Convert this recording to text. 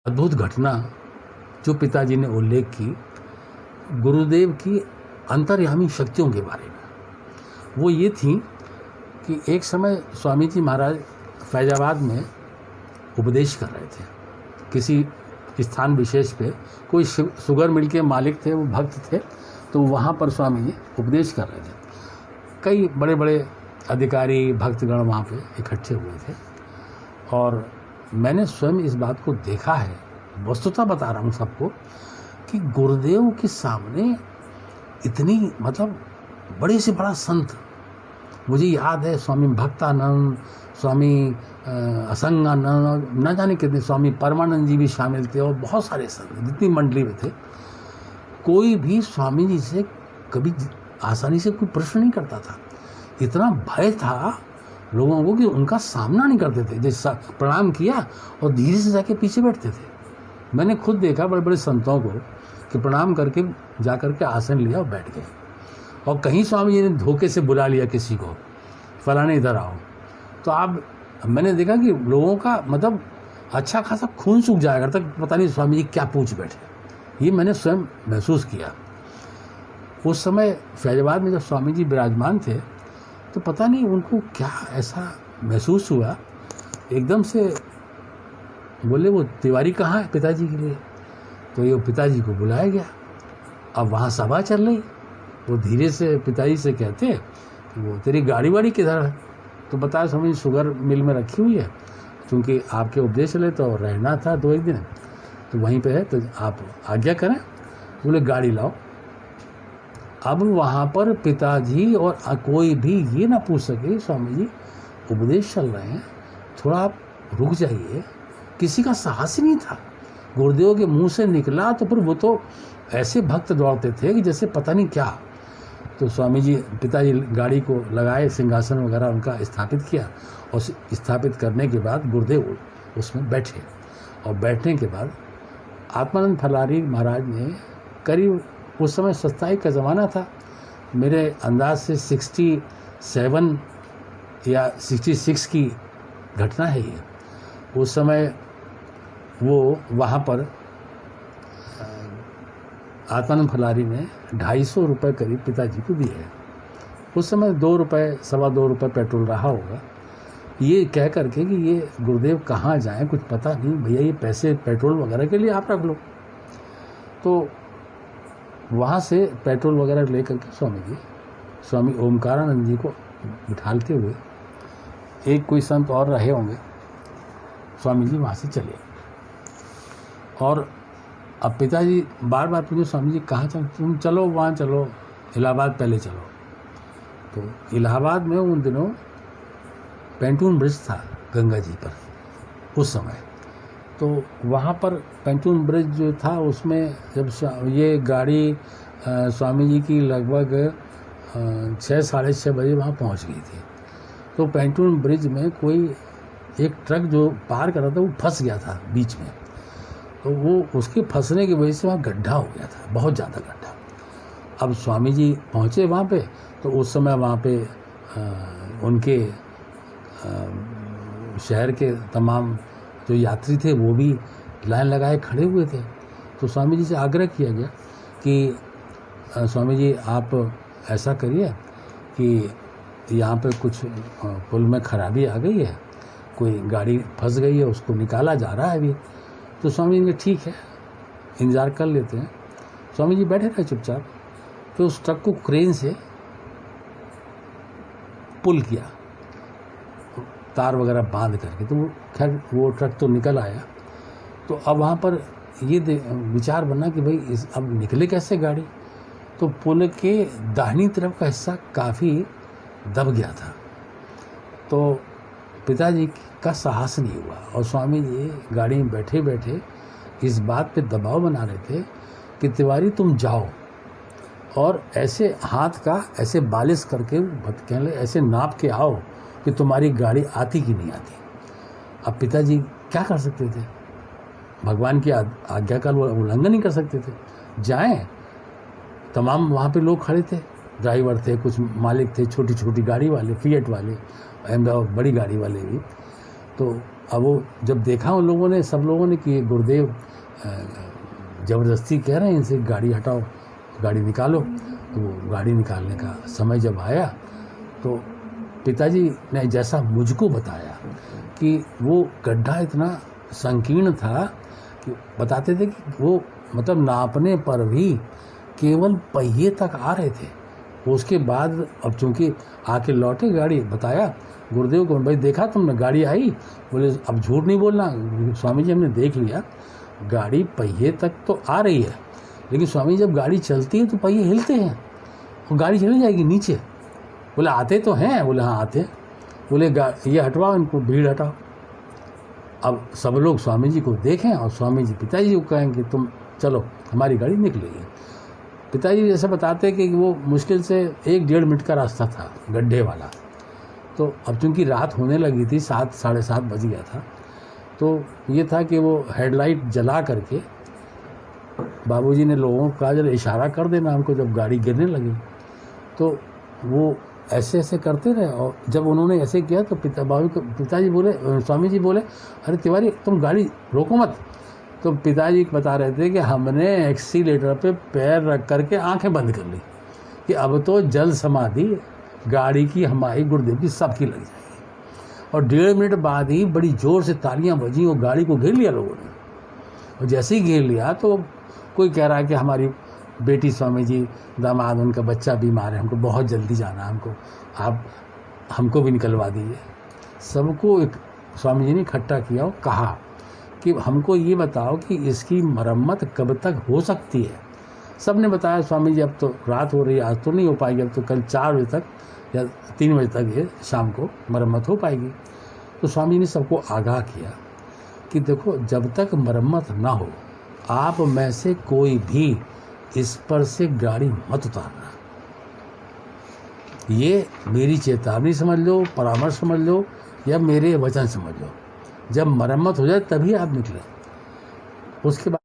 अद्भुत घटना जो पिताजी ने उल्लेख की गुरुदेव की अंतर्यामी शक्तियों के बारे में, वो ये थी कि एक समय स्वामी जी महाराज फैजाबाद में उपदेश कर रहे थे किसी स्थान विशेष पे। कोई शुगर मिल के मालिक थे, वो भक्त थे, तो वहाँ पर स्वामी जी उपदेश कर रहे थे। कई बड़े बड़े अधिकारी भक्तगण वहाँ पे इकट्ठे हुए थे और मैंने स्वयं इस बात को देखा है, वस्तुतः बता रहा हूँ सबको, कि गुरुदेव के सामने इतनी बड़े से बड़ा संत, मुझे याद है स्वामी भक्तानंद, स्वामी असंगानंद, न जाने कितने, स्वामी परमानंद जी भी शामिल थे और बहुत सारे संत जितनी मंडली में थे, कोई भी स्वामी जी से कभी आसानी से कोई प्रश्न नहीं करता था। इतना भय था लोगों को कि उनका सामना नहीं करते थे। जैसे प्रणाम किया और धीरे से जाके पीछे बैठते थे। मैंने खुद देखा बड़े बड़े संतों को कि प्रणाम करके जा करके आसन लिया और बैठ गए। और कहीं स्वामी जी ने धोखे से बुला लिया किसी को, फलाने इधर आओ, तो मैंने देखा कि लोगों का अच्छा खासा खून सूख जाएगा तक पता नहीं स्वामी जी क्या पूछ बैठे। ये मैंने स्वयं महसूस किया। उस समय फैजाबाद में जब स्वामी जी विराजमान थे तो पता नहीं उनको क्या ऐसा महसूस हुआ, एकदम से बोले वो तिवारी कहाँ है पिताजी के लिए। तो ये पिताजी को बुलाया गया। अब वहाँ सभा चल रही, वो धीरे से पिताजी से कहते कि वो तेरी गाड़ी वाड़ी किधर है। तो बताया स्वामी शुगर मिल में रखी हुई है, क्योंकि आपके उपदेश चले तो रहना था 2-1 दिन, तो वहीं पे है, तो आप आज्ञा करें। बोले गाड़ी लाओ। अब वहाँ पर पिताजी और कोई भी ये ना पूछ सके स्वामी जी उपदेश चल रहे हैं, थोड़ा आप रुक जाइए। किसी का साहस ही नहीं था। गुरुदेव के मुंह से निकला तो फिर वो तो ऐसे भक्त दौड़ते थे कि जैसे पता नहीं क्या। तो स्वामी जी पिताजी गाड़ी को लगाए, सिंहासन वगैरह उनका स्थापित किया और स्थापित करने के बाद गुरुदेव उसमें बैठे। और बैठने के बाद आत्मानंद फलारी महाराज ने करीब, उस समय 27 का ज़माना था, मेरे अंदाज से 67 या 66 की घटना है ये। उस समय वो वहाँ पर आत्मानंद फलारी ने 250 रुपये करीब पिताजी को दिए। उस समय 2 रुपये, 2.25 रुपये पेट्रोल रहा होगा। ये कह करके कि ये गुरुदेव कहाँ जाएं कुछ पता नहीं, भैया ये पैसे पेट्रोल वगैरह के लिए आप रख लो। तो वहाँ से पेट्रोल वगैरह ले करके स्वामी ओमकारानंद जी को बिठाते हुए, एक कोई संत और रहे होंगे, स्वामी जी वहाँ से चले। और अब पिताजी बार बार पूछे स्वामी जी कहाँ चल, तुम चलो वहाँ चलो, इलाहाबाद पहले चलो। तो इलाहाबाद में उन दिनों पेंटून ब्रिज था गंगा जी पर उस समय। तो वहाँ पर पेंटून ब्रिज जो था उसमें जब ये गाड़ी स्वामी जी की लगभग 6, 6:30 बजे वहाँ पहुँच गई थी। तो पेंटून ब्रिज में कोई एक ट्रक जो पार कर रहा था वो फंस गया था बीच में। तो वो उसके फंसने की वजह से वहाँ गड्ढा हो गया था, बहुत ज़्यादा गड्ढा। अब स्वामी जी पहुँचे वहाँ पे, तो उस समय वहाँ पे उनके शहर के तमाम जो यात्री थे वो भी लाइन लगाए खड़े हुए थे। तो स्वामी जी से आग्रह किया गया कि स्वामी जी आप ऐसा करिए कि यहाँ पे कुछ पुल में खराबी आ गई है, कोई गाड़ी फंस गई है, उसको निकाला जा रहा है अभी। तो स्वामी जी ने ठीक है इंतज़ार कर लेते हैं। स्वामी जी बैठे रहे चुपचाप। तो उस ट्रक को क्रेन से पुल किया, तार वगैरह बांध करके। तो खैर वो ट्रक तो निकल आया। तो अब वहाँ पर ये विचार बना कि भाई अब निकले कैसे गाड़ी। तो पुल के दाहिनी तरफ का हिस्सा काफ़ी दब गया था। तो पिताजी का साहस नहीं हुआ और स्वामी जी गाड़ी में बैठे बैठे इस बात पे दबाव बना रहे थे कि तिवारी तुम जाओ और ऐसे हाथ का ऐसे बालिश करके कहले ऐसे नाप के आओ कि तुम्हारी गाड़ी आती कि नहीं आती। अब पिताजी क्या कर सकते थे, भगवान की आज्ञा का उल्लंघन नहीं कर सकते थे। जाएं, तमाम वहाँ पे लोग खड़े थे, ड्राइवर थे, कुछ मालिक थे, छोटी छोटी गाड़ी वाले, फिएट वाले, अहमदाबाद बड़ी गाड़ी वाले भी। तो अब वो जब देखा उन लोगों ने, सब लोगों ने कि ये गुरुदेव ज़बरदस्ती कह रहे हैं इनसे गाड़ी हटाओ, गाड़ी निकालो, तो वो गाड़ी निकालने का समय जब आया तो पिताजी ने जैसा मुझको बताया कि वो गड्ढा इतना संकीर्ण था कि बताते थे कि वो मतलब नापने पर भी केवल पहिए तक आ रहे थे। उसके बाद अब चूंकि आके लौटे गाड़ी, बताया गुरुदेव को, भाई देखा तुमने गाड़ी आई? बोले अब झूठ नहीं बोलना स्वामी जी, हमने देख लिया, गाड़ी पहिए तक तो आ रही है, लेकिन स्वामी जब गाड़ी चलती है तो पहिए हिलते हैं और गाड़ी चली जाएगी नीचे। बोले आते तो हैं? बोले हाँ आते हैं। बोले ये हटवाओ इनको, भीड़ हटाओ। अब सब लोग स्वामी जी को देखें और स्वामी जी पिताजी को कहें कि तुम चलो, हमारी गाड़ी निकलेगी। पिताजी जैसे बताते कि वो मुश्किल से 1-1.5 मिनट का रास्ता था गड्ढे वाला। तो अब चूंकि रात होने लगी थी, 7 साढ़े 7 बज गया था, तो ये था कि वो हेडलाइट जला करके बाबूजी ने लोगों को कहा जरा इशारा कर देना हमको जब गाड़ी गिरने लगी। तो वो ऐसे ऐसे करते रहे और जब उन्होंने ऐसे किया तो पिताजी बोले, स्वामी जी बोले, अरे तिवारी तुम गाड़ी रोको मत। तो पिताजी बता रहे थे कि हमने एक्सीलेटर पे पैर रख करके आंखें बंद कर ली कि अब तो जल समाधि गाड़ी की, हमारी, गुरुदेव की, सबकी लग जाएगी। और 1.5 मिनट बाद ही बड़ी ज़ोर से तालियां बजी और गाड़ी को घेर लिया लोगों ने। और जैसे ही घेर लिया तो कोई कह रहा है कि हमारी बेटी स्वामी जी, दामाद, उनका बच्चा बीमार है, हमको बहुत जल्दी जाना है, आप हमको भी निकलवा दीजिए। सबको एक स्वामी जी ने इकट्ठा किया और कहा कि हमको ये बताओ कि इसकी मरम्मत कब तक हो सकती है। सब ने बताया स्वामी जी अब तो रात हो रही है, आज तो नहीं हो पाएगी, अब तो कल 4 बजे तक या 3 बजे तक ये शाम को मरम्मत हो पाएगी। तो स्वामी जी ने सबको आगाह किया कि देखो जब तक मरम्मत ना हो आप में से कोई भी इस पर से गाड़ी मत उतारना। ये मेरी चेतावनी समझ लो, परामर्श समझ लो या मेरे वचन समझ लो। जब मरम्मत हो जाए तभी आप निकलें। उसके बाद